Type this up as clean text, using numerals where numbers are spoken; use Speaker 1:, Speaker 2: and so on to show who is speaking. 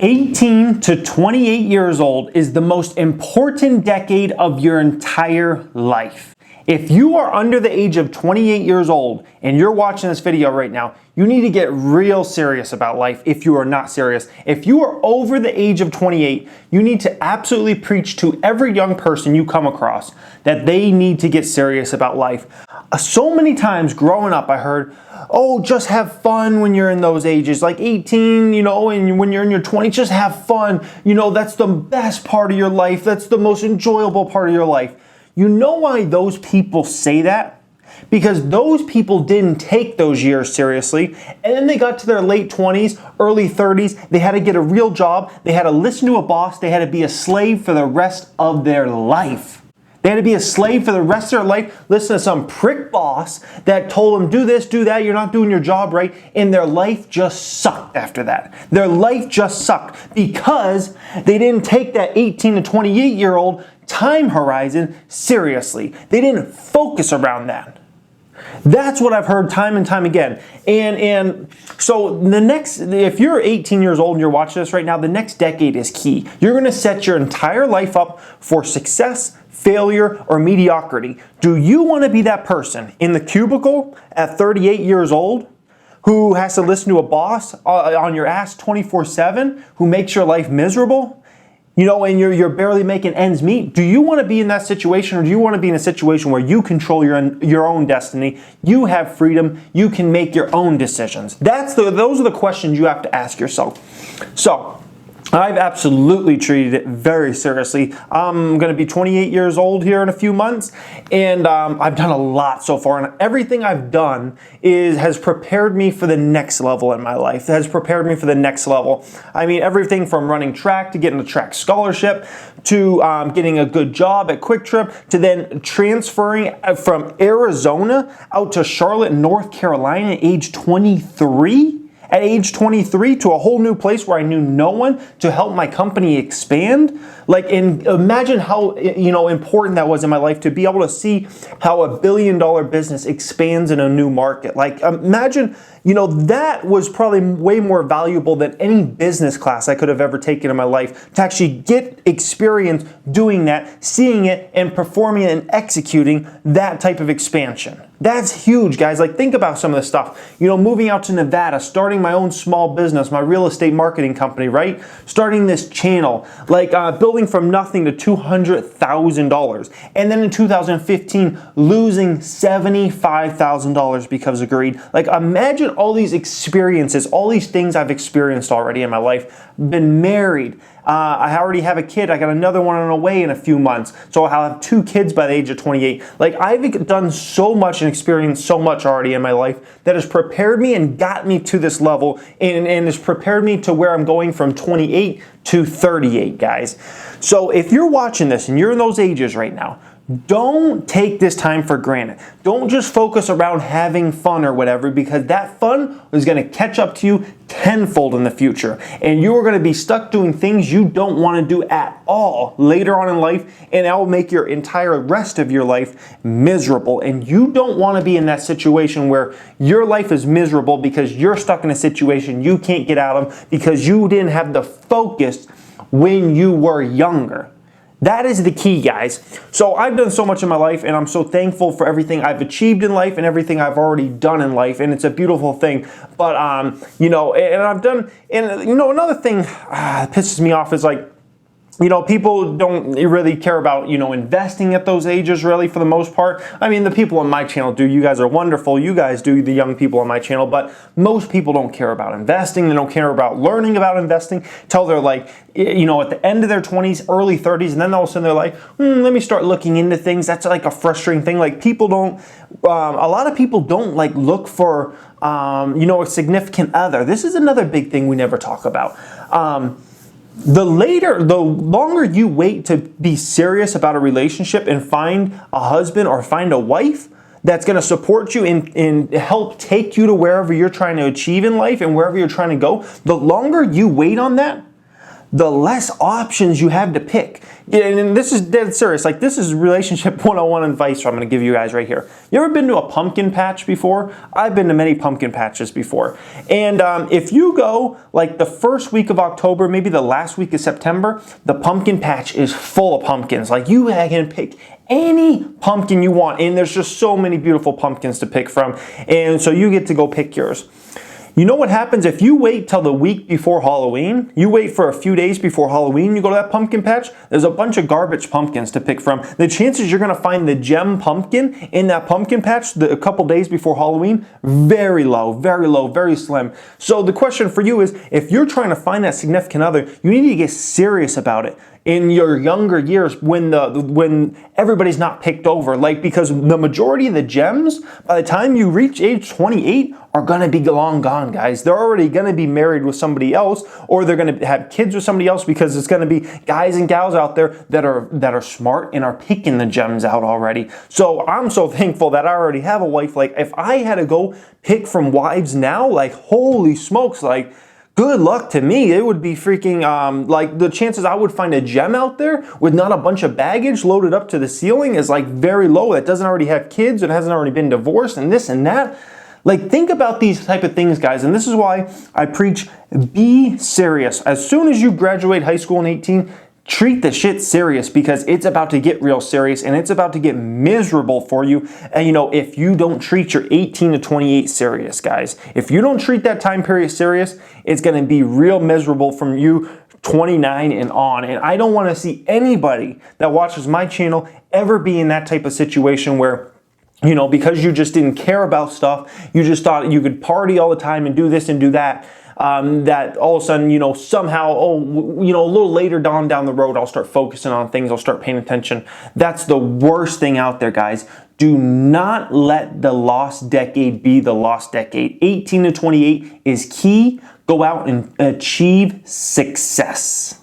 Speaker 1: 18 to 28 years old is the most important decade of your entire life. If you are under the age of 28 years old and you're watching this video right now, you need to get real serious about life if you are not serious. If you are over the age of 28, you need to absolutely preach to every young person you come across that they need to get serious about life. So many times growing up, I heard, oh, just have fun when you're in those ages, like 18, and when you're in your 20s, just have fun. That's the best part of your life. That's the most enjoyable part of your life. You know why those people say that? Because those people didn't take those years seriously, and then they got to their late 20s, early 30s, they had to get a real job, they had to listen to a boss, they had to be a slave for the rest of their life. They had to be a slave for the rest of their life, listen to some prick boss that told them, do this, do that, you're not doing your job right, and their life just sucked after that. Their life just sucked because they didn't take that 18 to 28-year-old time horizon seriously. They didn't focus around that. That's what I've heard time and time again. And so if you're 18 years old and you're watching this right now, the next decade is key. You're going to set your entire life up for success, failure, or mediocrity. Do you want to be that person in the cubicle at 38 years old who has to listen to a boss on your ass 24/7, who makes your life miserable? And you're barely making ends meet. Do you want to be in that situation, or do you want to be in a situation where you control your own destiny? You have freedom. You can make your own decisions. Those are the questions you have to ask yourself. So, I've absolutely treated it very seriously. I'm going to be 28 years old here in a few months, and I've done a lot so far, and everything I've done has prepared me for the next level in my life. It has prepared me for the next level. I mean, everything from running track to getting a track scholarship to getting a good job at Quick Trip to then transferring from Arizona out to Charlotte, North Carolina at age 23. At age 23 to a whole new place where I knew no one to help my company expand. And imagine how important that was in my life to be able to see how $1 billion business expands in a new market. Imagine, that was probably way more valuable than any business class I could have ever taken in my life, to actually get experience doing that, seeing it, and performing it and executing that type of expansion. That's huge, guys. Think about some of this stuff. Moving out to Nevada, starting my own small business, my real estate marketing company, right? Starting this channel, building from nothing to $200,000. And then in 2015, losing $75,000 because of greed. Imagine all these experiences, all these things I've experienced already in my life. Been married. I already have a kid. I got another one on the way in a few months. So I'll have 2 kids by the age of 28. I've done so much and experienced so much already in my life that has prepared me and got me to this level and has prepared me to where I'm going from 28 to 38, guys. So if you're watching this and you're in those ages right now, don't take this time for granted. Don't just focus around having fun or whatever, because that fun is going to catch up to you tenfold in the future. And you are going to be stuck doing things you don't want to do at all later on in life, and that will make your entire rest of your life miserable. And you don't want to be in that situation where your life is miserable because you're stuck in a situation you can't get out of because you didn't have the focus when you were younger. That is the key, guys. So I've done so much in my life, and I'm so thankful for everything I've achieved in life and everything I've already done in life, and it's a beautiful thing. But, and I've done, another thing that pisses me off is people don't really care about, investing at those ages, really, for the most part. I mean, the people on my channel do. You guys are wonderful. You guys do, the young people on my channel. But most people don't care about investing. They don't care about learning about investing till they're at the end of their 20s, early 30s. And then all of a sudden they're like, let me start looking into things. That's a frustrating thing. People don't, a lot of people don't look for, a significant other. This is another big thing we never talk about. The longer you wait to be serious about a relationship and find a husband or find a wife that's going to support you and help take you to wherever you're trying to achieve in life and wherever you're trying to go, the longer you wait on that, the less options you have to pick. And this is dead serious. Like, this is relationship 101 advice I'm going to give you guys right here. You ever been to a pumpkin patch before? I've been to many pumpkin patches before. And if you go like the first week of October, maybe the last week of September, the pumpkin patch is full of pumpkins. Like, you can pick any pumpkin you want, and there's just so many beautiful pumpkins to pick from, and so you get to go pick yours. You know what happens if you wait till the week before Halloween? You wait for a few days before Halloween, you go to that pumpkin patch, there's a bunch of garbage pumpkins to pick from. The chances you're gonna find the gem pumpkin in that pumpkin patch a couple days before Halloween, very low, very slim. So the question for you is, if you're trying to find that significant other, you need to get serious about it in your younger years when everybody's not picked over. Like, because the majority of the gems, by the time you reach age 28, are gonna be long gone, guys. They're already gonna be married with somebody else, or they're gonna have kids with somebody else, because it's gonna be guys and gals out there that are smart and are picking the gems out already. So I'm so thankful that I already have a wife. Like, if I had to go pick from wives now, like, holy smokes, like, good luck to me. It would be freaking, like, the chances I would find a gem out there with not a bunch of baggage loaded up to the ceiling is like very low. That doesn't already have kids, it hasn't already been divorced, and this and that. Like, think about these type of things, guys, and this is why I preach, be serious. As soon as you graduate high school in 18, treat the shit serious, because it's about to get real serious, and it's about to get miserable for you. And you know, if you don't treat your 18 to 28 serious, guys, if you don't treat that time period serious, it's going to be real miserable from you 29 and on. And I don't want to see anybody that watches my channel ever be in that type of situation where, you know, because you just didn't care about stuff, you just thought you could party all the time and do this and do that, that all of a sudden, you know, somehow, you know, a little later down the road, I'll start focusing on things, I'll start paying attention. That's the worst thing out there, guys. Do not let the lost decade be the lost decade. 18 to 28 is key. Go out and achieve success.